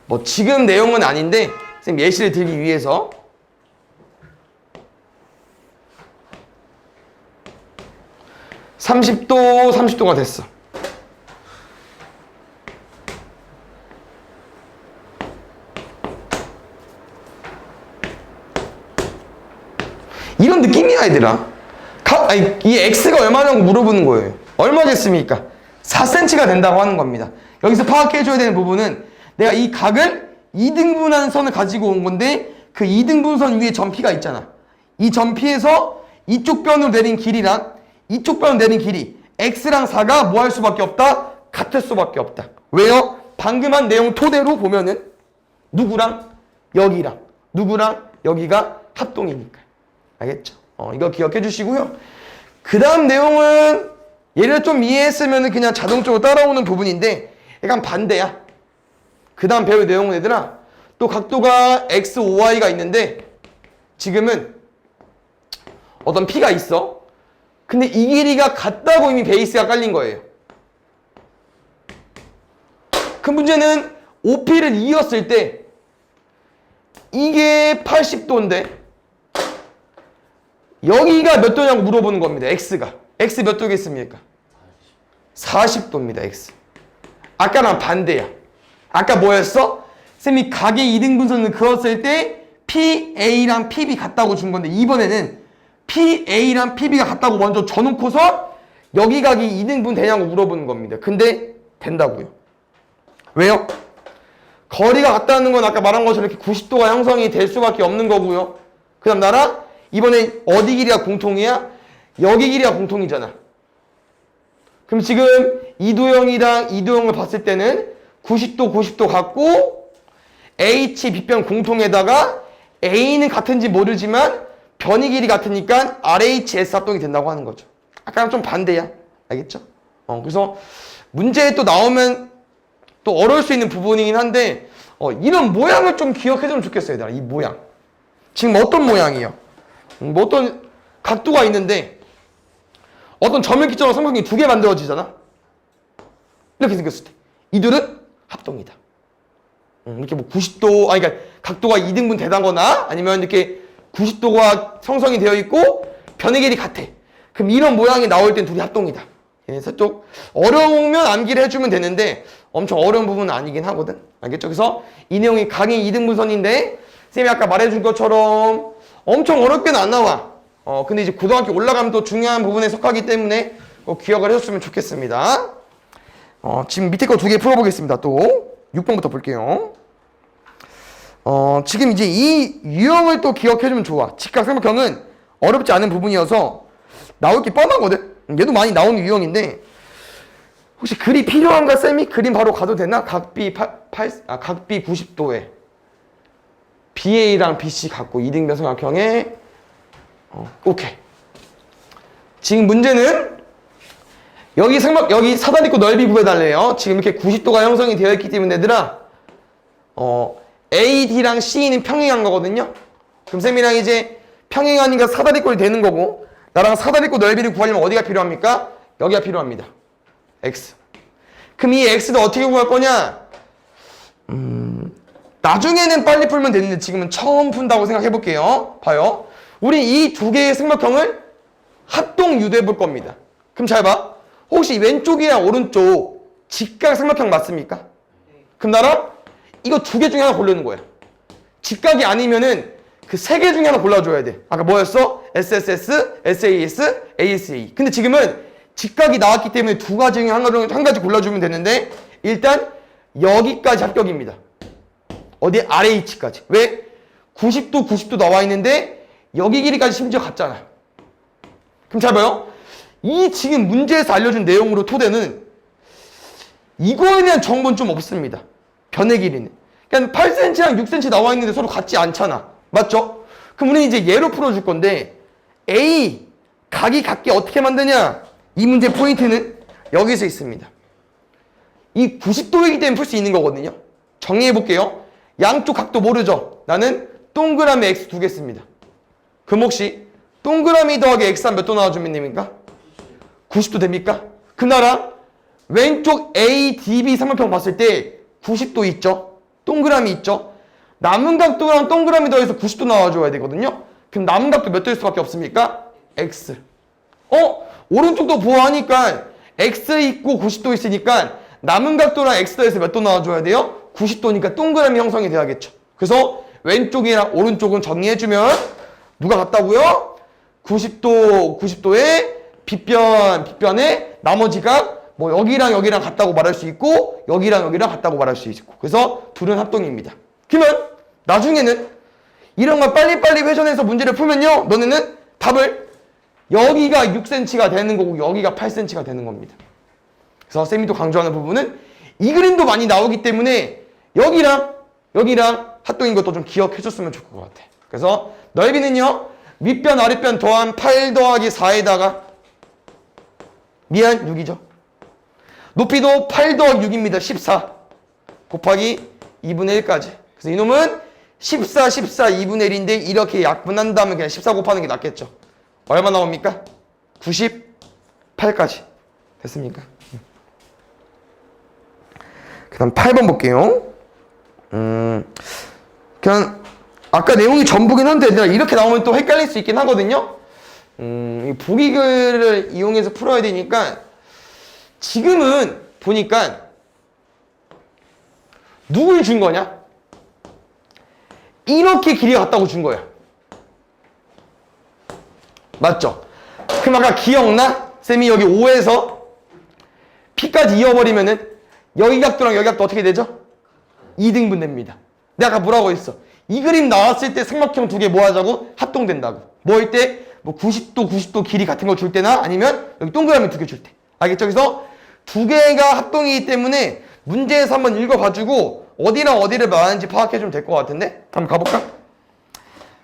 뭐 지금 내용은 아닌데 쌤 예시를 들기 위해서 (30도) (30도가) 됐어. 이런 느낌이야 얘들아. 이 x가 얼마냐고 물어보는 거예요. 얼마 됐습니까? 4cm가 된다고 하는 겁니다. 여기서 파악해줘야 되는 부분은 내가 이 각을 2등분하는 선을 가지고 온 건데 그 2등분선 위에 점피가 있잖아. 이 점피에서 이쪽 변으로 내린 길이랑 이쪽 변으로 내린 길이 x랑 4가 뭐 할 수밖에 없다? 같을 수밖에 없다. 왜요? 방금 한 내용 토대로 보면은 누구랑 여기랑 누구랑 여기가 합동이니까. 알겠죠? 이거 기억해 주시고요. 그 다음 내용은 얘를 좀 이해했으면 그냥 자동적으로 따라오는 부분인데 약간 반대야. 그 다음 배울 내용은 얘들아 또 각도가 x, OY가 있는데 지금은 어떤 P가 있어. 근데 이 길이가 같다고 이미 베이스가 깔린 거예요. 그 문제는 OP를 이었을 때 이게 80도인데 여기가 몇 도냐고 물어보는 겁니다. X가. X 몇 도겠습니까? 40도입니다. X. 아까랑 반대야. 아까 뭐였어? 쌤이 각의 2등분선을 그었을 때 PA랑 PB 같다고 준 건데 이번에는 PA랑 PB가 같다고 먼저 줘놓고서 여기 각이 2등분 되냐고 물어보는 겁니다. 근데 된다고요. 왜요? 거리가 같다는 건 아까 말한 것처럼 이렇게 90도가 형성이 될 수밖에 없는 거고요. 그 다음 나라 이번에 어디 길이가 공통이야? 여기 길이가 공통이잖아. 그럼 지금 이도형이랑 이도형을 봤을 때는 90도 90도 같고 H 빗변 공통에다가 A는 같은지 모르지만 변이 길이 같으니까 RHS 합동이 된다고 하는 거죠. 아까랑 좀 반대야. 알겠죠? 그래서 문제에 또 나오면 또 어려울 수 있는 부분이긴 한데 이런 모양을 좀 기억해주면 좋겠어요. 얘들아. 이 모양. 지금 어떤 모양이에요? 뭐 어떤 각도가 있는데 어떤 점을 기점으로 삼각형이 두 개 만들어지잖아. 이렇게 생겼을 때 이 둘은 합동이다. 이렇게 뭐 90도 그러니까 각도가 2등분 되다거나 아니면 이렇게 90도가 형성이 되어 있고 변의 길이 같아. 그럼 이런 모양이 나올 땐 둘이 합동이다. 그래서 좀 어려우면 암기를 해주면 되는데 엄청 어려운 부분은 아니긴 하거든. 알겠죠? 그래서 이 내용이 각의 2등분선인데 쌤이 아까 말해준 것처럼 엄청 어렵게는 안 나와. 근데 이제 고등학교 올라가면 또 중요한 부분에 속하기 때문에 기억을 해줬으면 좋겠습니다. 지금 밑에 거 두 개 풀어보겠습니다. 또 6번부터 볼게요. 지금 이제 이 유형을 또 기억해주면 좋아. 직각삼각형은 어렵지 않은 부분이어서 나올 게 뻔하거든. 얘도 많이 나오는 유형인데 혹시 글이 필요한가 쌤이? 그림 바로 가도 되나? 각비 90도에 BA랑 BC 갖고 2등변 삼각형에 오케이. 지금 문제는 여기 사다리꼴 넓이 구해달래요. 지금 이렇게 90도가 형성이 되어 있기 때문에 얘들아 AD랑 CE는 평행한 거거든요. 그럼 쌤이랑 이제 평행하니까 사다리꼴이 되는 거고 나랑 사다리꼴 넓이를 구하려면 어디가 필요합니까? 여기가 필요합니다. X. 그럼 이 X도 어떻게 구할 거냐? 나중에는 빨리 풀면 되는데 지금은 처음 푼다고 생각해 볼게요. 봐요. 우리 이 두 개의 삼각형을 합동 유도해 볼 겁니다. 그럼 잘 봐. 혹시 왼쪽이랑 오른쪽 직각 삼각형 맞습니까? 그럼 나랑 이거 두 개 중에 하나 고르는 거야. 직각이 아니면은 그 세 개 중에 하나 골라줘야 돼. 아까 뭐였어? SSS, SAS, ASA. 근데 지금은 직각이 나왔기 때문에 두 가지 중에 한 가지 골라주면 되는데 일단 여기까지 합격입니다. 어디? RH까지. 왜? 90도, 90도 나와 있는데 여기 길이까지 심지어 같잖아. 그럼 잘 봐요. 이 지금 문제에서 알려준 내용으로 토대는 이거에 대한 정보는 좀 없습니다. 변의 길이는. 그러니까 8cm랑 6cm 나와 있는데 서로 같지 않잖아. 맞죠? 그럼 우리는 이제 예로 풀어줄 건데 A, 각이 같게 어떻게 만드냐? 이 문제 포인트는 여기서 있습니다. 이 90도이기 때문에 풀 수 있는 거거든요. 정리해 볼게요. 양쪽 각도 모르죠? 나는 동그라미 X 두 개 씁니다. 그럼 혹시 동그라미 더하기 X한 몇 도 나와주면 됩니까? 90도 됩니까? 그 나랑 왼쪽 ADB 삼각형 봤을 때 90도 있죠? 동그라미 있죠? 남은 각도랑 동그라미 더해서 90도 나와줘야 되거든요? 그럼 남은 각도 몇 도일 수밖에 없습니까? X. 오른쪽도 보호하니까 X 있고 90도 있으니까 남은 각도랑 X 더해서 몇 도 나와줘야 돼요? 90도니까 동그라미 형성이 돼야겠죠. 그래서 왼쪽이랑 오른쪽은 정리해주면 누가 같다고요? 90도에 빗변에 나머지가 뭐 여기랑 여기랑 같다고 말할 수 있고 여기랑 여기랑 같다고 말할 수 있고 그래서 둘은 합동입니다. 그러면 나중에는 이런 걸 빨리빨리 회전해서 문제를 풀면요 너네는 답을 여기가 6cm가 되는 거고 여기가 8cm가 되는 겁니다. 그래서 쌤이 또 강조하는 부분은 이 그림도 많이 나오기 때문에 여기랑 합동인 것도 좀 기억해줬으면 좋을 것 같아. 그래서 넓이는요 윗변 아랫변 더한 8 더하기 4에다가 미안 6이죠. 높이도 8 더하기 6입니다. 14 곱하기 2분의 1까지. 그래서 이놈은 14, 2분의 1인데 이렇게 약분한다면 그냥 14 곱하는 게 낫겠죠. 얼마 나옵니까? 98까지. 됐습니까? 그 다음 8번 볼게요. 그냥 아까 내용이 전부긴 한데 이렇게 나오면 또 헷갈릴 수 있긴 하거든요. 이 보기글을 이용해서 풀어야 되니까 지금은 보니까 누굴 준 거냐? 이렇게 길이가 같다고 준 거야. 맞죠? 그럼 아까 기억나? 쌤이 여기 5에서 P까지 이어버리면은 여기 각도랑 여기 각도 어떻게 되죠? 2등분 됩니다. 내가 아까 뭐라고 했어? 이 그림 나왔을 때 삼각형 두 개 뭐 하자고? 합동된다고. 뭐 할 때? 뭐 90도 길이 같은 거 줄 때나 아니면 여기 동그라미 두 개 줄 때. 알겠죠? 그래서 두 개가 합동이기 때문에 문제에서 한번 읽어봐주고 어디랑 어디를 말하는지 파악해주면 될 것 같은데? 한번 가볼까?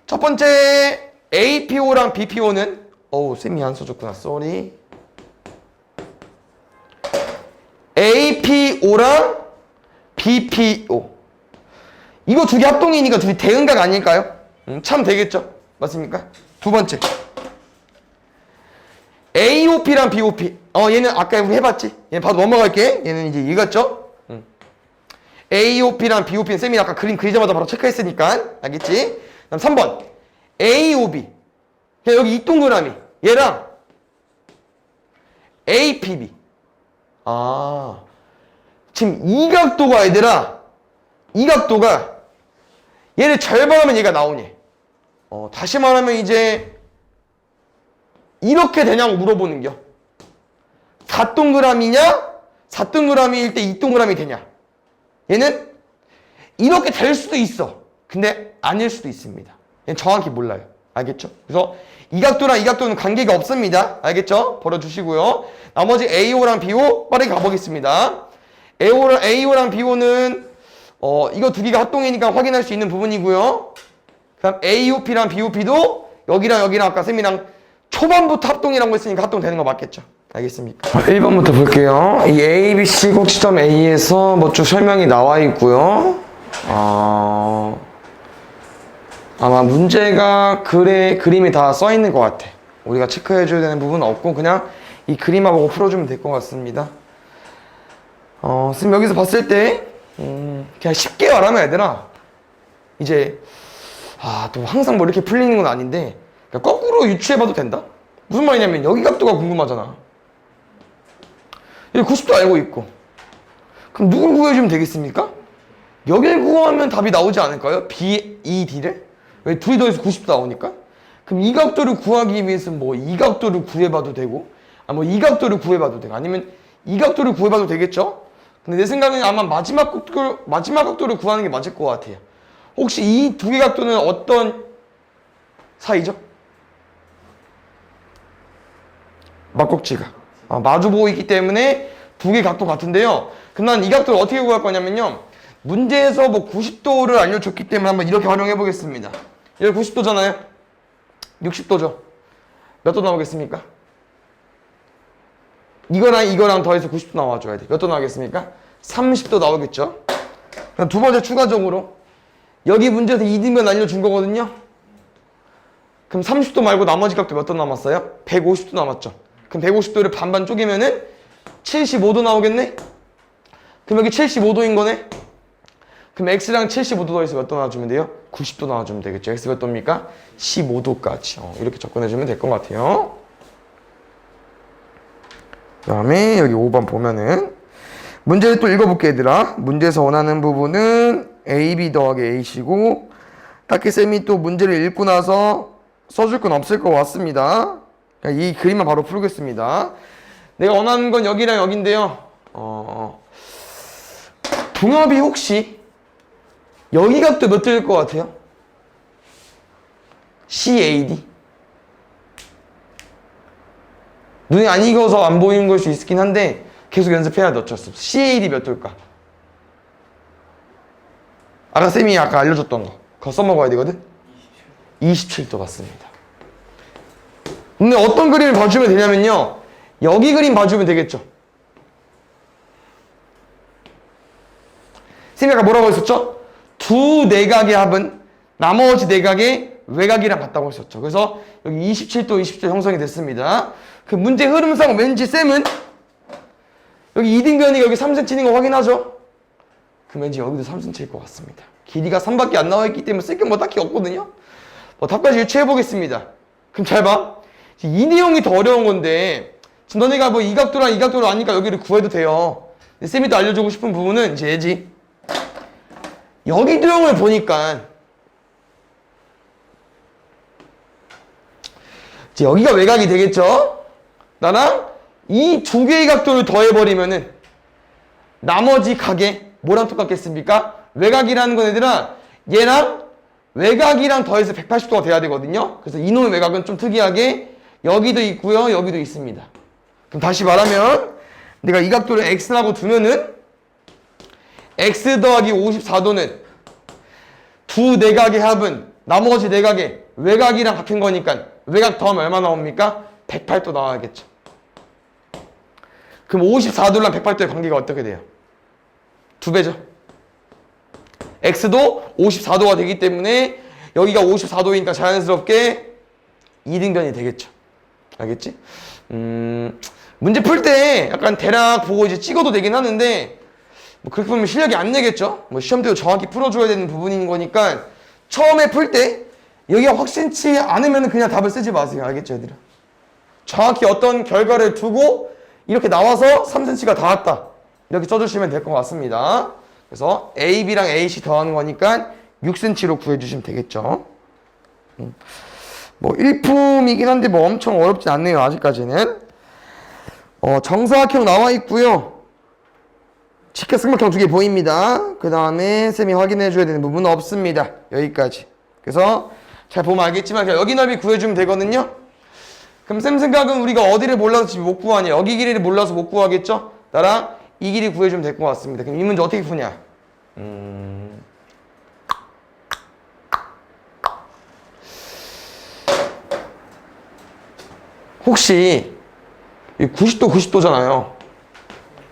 첫 번째 APO랑 BPO는 쌤이 안 써줬구나. 쏘리. APO랑 BPO. 이거 두 개 합동이니까 둘이 대응각 아닐까요? 참 되겠죠? 맞습니까? 두 번째 AOP랑 BOP. 얘는 아까 우리 해봤지? 얘는 바로 넘어갈게. 얘는 이제 읽었죠? AOP랑 BOP는 쌤이 아까 그림 그리자마자 바로 체크했으니까 알겠지? 그다음 3번 AOB. 그냥 여기 이 동그라미 얘랑 APB. 지금 이 각도가 얘들아 이 각도가 얘를 절반하면 얘가 나오니. 다시 말하면 이제 이렇게 되냐고 물어보는겨. 4동그라미냐? 4동그라미일 때 2동그라미 되냐? 얘는 이렇게 될 수도 있어. 근데 아닐 수도 있습니다. 얘는 정확히 몰라요. 알겠죠? 그래서 이 각도랑 이 각도는 관계가 없습니다. 알겠죠? 벌어주시고요. 나머지 AO랑 BO 빠르게 가보겠습니다. AO랑 BO는 이거 두 개가 합동이니까 확인할 수 있는 부분이고요. 그 다음 AOP랑 BOP도 여기랑 아까 쌤이랑 초반부터 합동이라고 했으니까 합동되는 거 맞겠죠? 알겠습니까? 1번부터 볼게요. 이 ABC 꼭지점 A에서 뭐 쭉 설명이 나와 있고요. 아마 문제가 그림이 다 써 있는 것 같아. 우리가 체크해 줘야 되는 부분은 없고 그냥 이 그림만 보고 풀어주면 될 것 같습니다. 쌤 여기서 봤을 때 그냥 쉽게 말하면 얘들아 이제 또 항상 뭐 이렇게 풀리는 건 아닌데 그러니까 거꾸로 유추해봐도 된다? 무슨 말이냐면 여기 각도가 궁금하잖아. 여기 90도 알고 있고. 그럼 누굴 구해주면 되겠습니까? 여길 구하면 답이 나오지 않을까요? B, E, D를? 왜 둘이 더해서 90도 나오니까? 그럼 이 각도를 구하기 위해서는 뭐 이 각도를 구해봐도 되고, 뭐 이 각도를 구해봐도 되고, 아니면 이 각도를 구해봐도 되겠죠? 근데 내 생각에는 아마 마지막 각도를 구하는 게 맞을 것 같아요. 혹시 이 두 개 각도는 어떤 사이죠? 막꼭지가 마주보고 있기 때문에 두 개 각도 같은데요. 그럼 난 이 각도를 어떻게 구할 거냐면요. 문제에서 뭐 90도를 알려줬기 때문에 한번 이렇게 활용해 보겠습니다. 여기 90도잖아요. 60도죠. 몇 도 나오겠습니까? 이거랑 더해서 90도 나와줘야 돼. 몇 도 나오겠습니까? 30도 나오겠죠. 그럼 두 번째 추가적으로 여기 문제에서 이등변 알려준 거거든요. 그럼 30도 말고 나머지 각도 몇 도 남았어요? 150도 남았죠. 그럼 150도를 반반 쪼개면은 75도 나오겠네? 그럼 여기 75도인 거네? 그럼 X랑 75도 더해서 몇 도 나와주면 돼요? 90도 나와주면 되겠죠. X 몇 도입니까? 15도까지. 이렇게 접근해주면 될 것 같아요. 그 다음에 여기 5번 보면은 문제를 또 읽어볼게 얘들아. 문제에서 원하는 부분은 AB 더하기 AC고 딱히 쌤이 또 문제를 읽고 나서 써줄 건 없을 것 같습니다. 이 그림만 바로 풀겠습니다. 내가 원하는 건 여기랑 여기인데요. 동엽이 혹시 여기 각도 몇 도일 것 같아요? CAD. 눈이 안 익어서 안 보이는 걸 수 있긴 한데 계속 연습해야 돼. 어쩔 수 없어. CAD 몇 도일까? 아까 쌤이 아까 알려줬던 거 그거 써먹어야 되거든? 27도 맞습니다. 근데 어떤 그림을 봐주면 되냐면요. 여기 그림 봐주면 되겠죠. 쌤이 아까 뭐라고 했었죠? 두 내각의 합은 나머지 내각의 외곽이랑 같다고 했었죠. 그래서 여기 27도, 27도 형성이 됐습니다. 그 문제 흐름상 왠지 쌤은 여기 이등변이 여기 3cm인 거 확인하죠? 그럼 왠지 여기도 3cm일 것 같습니다. 길이가 3밖에 안 나와 있기 때문에 쓸 게 뭐 딱히 없거든요? 답까지 유추해 보겠습니다. 그럼 잘 봐. 이 내용이 더 어려운 건데 지금 너네가 뭐 이 각도랑 이 각도를 아니까 여기를 구해도 돼요. 근데 쌤이 또 알려주고 싶은 부분은 이제 얘지. 여기 도형을 보니까 이제 여기가 외곽이 되겠죠? 나랑 이 두 개의 각도를 더해버리면은 나머지 각에 뭐랑 똑같겠습니까? 외곽이라는 건 얘들아 얘랑 외곽이랑 더해서 180도가 돼야 되거든요. 그래서 이놈의 외곽은 좀 특이하게 여기도 있고요. 여기도 있습니다. 그럼 다시 말하면 내가 이 각도를 X라고 두면은 X 더하기 54도는 두 내각의 합은 나머지 내각의 외곽이랑 같은 거니까 외곽 더하면 얼마 나옵니까? 108도 나와야겠죠. 그럼 54도랑 108도의 관계가 어떻게 돼요? 두 배죠. X도 54도가 되기 때문에 여기가 54도이니까 자연스럽게 이등변이 되겠죠. 알겠지? 문제 풀 때 약간 대략 보고 이제 찍어도 되긴 하는데 뭐 그렇게 보면 실력이 안 내겠죠? 뭐 시험 때도 정확히 풀어줘야 되는 부분인 거니까 처음에 풀 때 여기가 확신치 않으면 그냥 답을 쓰지 마세요. 알겠죠, 얘들아? 정확히 어떤 결과를 두고 이렇게 나와서 3cm가 닿았다. 이렇게 써주시면 될 것 같습니다. 그래서 AB랑 AC 더하는 거니까 6cm로 구해주시면 되겠죠. 뭐 일품이긴 한데 뭐 엄청 어렵진 않네요. 아직까지는. 정사각형 나와 있고요. 직각삼각형 두 개 보입니다. 그 다음에 쌤이 확인해 줘야 되는 부분은 없습니다. 여기까지. 그래서 잘 보면 알겠지만 그냥 여기 넓이 구해주면 되거든요. 그럼 쌤 생각은 우리가 어디를 몰라서 지금 못 구하냐? 여기 길이를 몰라서 못 구하겠죠? 나랑 이 길이 구해주면 될 것 같습니다. 그럼 이 문제 어떻게 푸냐? 혹시 90도 90도잖아요.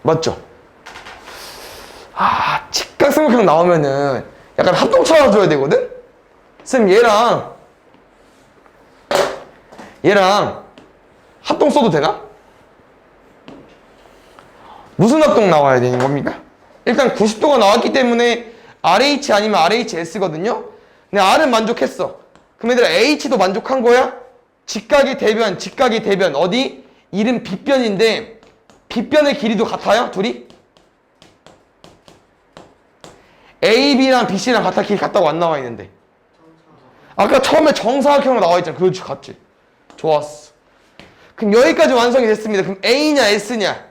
맞죠? 직각삼각형 나오면은 약간 합동 찾아줘야 되거든? 쌤 얘랑 합동 써도 되나? 무슨 합동 나와야 되는 겁니까? 일단 90도가 나왔기 때문에 RH 아니면 RHS거든요? 근데 R은 만족했어. 그럼 얘들아 H도 만족한 거야? 직각의 대변 어디? 이름 빗변인데 빗변의 길이도 같아요? 둘이? AB랑 BC랑 같아 길이 같다고 안 나와 있는데. 아까 처음에 정사각형으로 나와 있잖아. 그렇지, 같지. 좋았어. 그럼 여기까지 완성이 됐습니다. 그럼 A냐 S냐?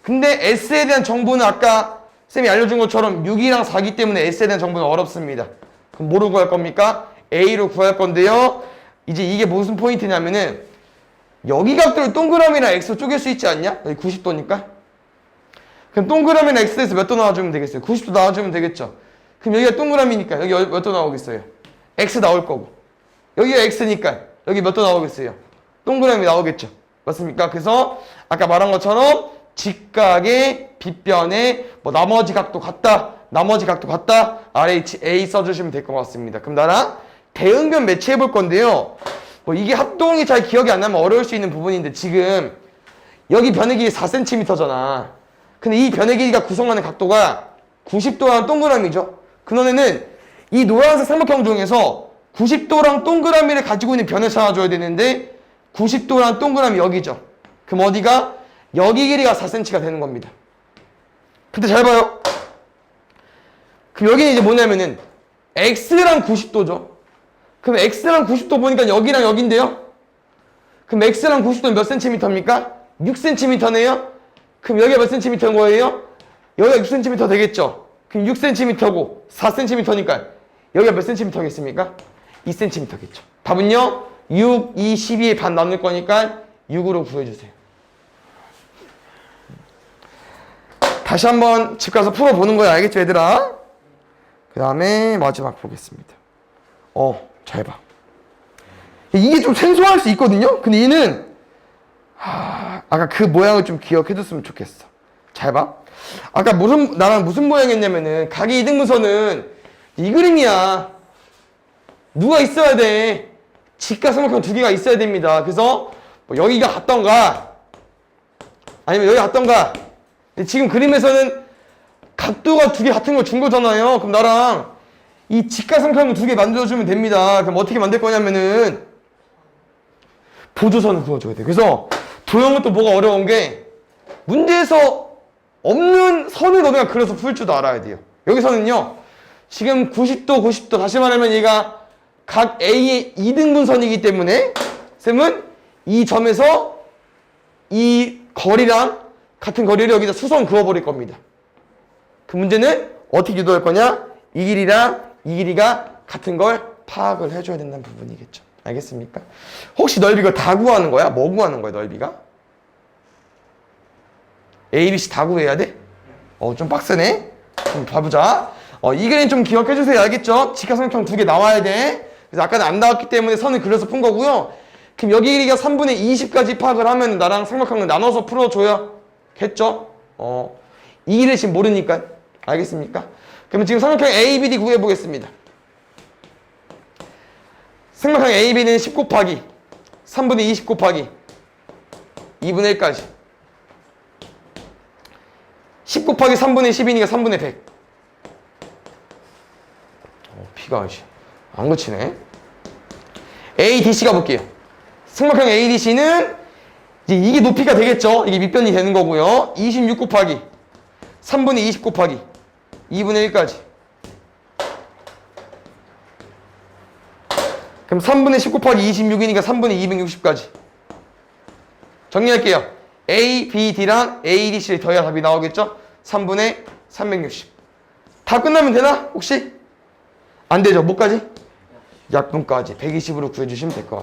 근데 S에 대한 정보는 아까 쌤이 알려준 것처럼 6이랑 4기 때문에 S에 대한 정보는 어렵습니다. 그럼 뭐로 구할 겁니까? A로 구할 건데요. 이제 이게 무슨 포인트냐면은 여기 각도를 동그라미랑 X로 쪼갤 수 있지 않냐? 여기 90도니까. 그럼 동그라미랑 X에서 몇 도 나와주면 되겠어요? 90도 나와주면 되겠죠. 그럼 여기가 동그라미니까 여기 몇 도 나오겠어요? X 나올 거고. 여기가 X니까 여기 몇 도 나오겠어요? 동그라미 나오겠죠. 맞습니까? 그래서 아까 말한 것처럼 직각의 빗변에 뭐 나머지 각도 같다, 나머지 각도 같다, RHA 써주시면 될 것 같습니다. 그럼 나랑 대응변 매치해 볼 건데요. 뭐 이게 합동이 잘 기억이 안 나면 어려울 수 있는 부분인데 지금 여기 변의 길이 4cm잖아. 근데 이 변의 길이가 구성하는 각도가 90도랑 동그라미죠. 그러면은 이 노란색 삼각형 중에서 90도랑 동그라미를 가지고 있는 변을 찾아줘야 되는데 90도랑 동그라미 여기죠. 그럼 어디가? 여기 길이가 4cm가 되는 겁니다. 근데 잘 봐요. 그럼 여기는 이제 뭐냐면은 X랑 90도죠. 그럼 X랑 90도 보니까 여기랑 여기인데요. 그럼 X랑 90도는 몇 cm입니까? 6cm네요. 그럼 여기가 몇 cm인 거예요? 여기가 6cm 되겠죠. 그럼 6cm고 4cm니까 여기가 몇 cm겠습니까? 2cm겠죠. 답은요? 6, 2, 12의 반 나눌 거니까 6으로 구해주세요. 다시 한번 집 가서 풀어보는 거야. 알겠죠, 얘들아? 그 다음에 마지막 보겠습니다. 잘 봐. 이게 좀 생소할 수 있거든요? 근데 얘는 아까 그 모양을 좀 기억해줬으면 좋겠어. 잘 봐. 아까 나랑 무슨 모양이었냐면은 각의 이등분선은 이 그림이야. 누가 있어야 돼? 직각 삼각형 두 개가 있어야 됩니다. 그래서 뭐 여기가 같던가 아니면 여기 같던가. 근데 지금 그림에서는 각도가 두 개 같은 걸 준 거잖아요. 그럼 나랑 이 직각 삼각형 두 개 만들어주면 됩니다. 그럼 어떻게 만들 거냐면은 보조선을 그어줘야 돼. 그래서 도형은 또 뭐가 어려운 게 문제에서 없는 선을 너네가 그려서 풀 줄도 알아야 돼요. 여기서는요. 지금 90도, 90도 다시 말하면 얘가 각 A의 2등분선이기 때문에 쌤은 이 점에서 이 거리랑 같은 거리를 여기다 수선 그어버릴 겁니다. 그 문제는 어떻게 유도할 거냐? 이 길이랑 이 길이가 같은 걸 파악을 해줘야 된다는 부분이겠죠. 알겠습니까? 혹시 너희가 다 구하는 거야? 뭐 구하는 거야, 너희가? A, B, C 다 구해야 돼? 좀 빡세네? 좀 봐보자. 이 그림 좀 기억해주세요. 알겠죠? 직각삼각형 두 개 나와야 돼. 그래서 아까는 안 나왔기 때문에 선을 그려서 푼 거고요. 그럼 여기 길이가 3분의 20까지 파악을 하면 나랑 삼각형을 나눠서 풀어줘야겠죠? 이 길이 지금 모르니까. 알겠습니까? 그러면 지금 삼각형 ABD 구해보겠습니다. 삼각형 AB는 10 곱하기 3분의 20 곱하기 2분의 1까지 10 곱하기 3분의 10이니까 3분의 100. P가 안 그치네. ADC가 볼게요. 삼각형 ADC는 이제 이게 높이가 되겠죠. 이게 밑변이 되는 거고요. 26 곱하기 3분의 20 곱하기 2분의 1까지. 그럼 3분의 10 곱하기 26이니까 3분의 260까지. 정리할게요. A, B, D랑 A, D, C를 더해야 답이 나오겠죠? 3분의 360. 다 끝나면 되나? 혹시? 안 되죠? 뭐까지? 약분까지 120으로 구해주시면 될 것 같아요.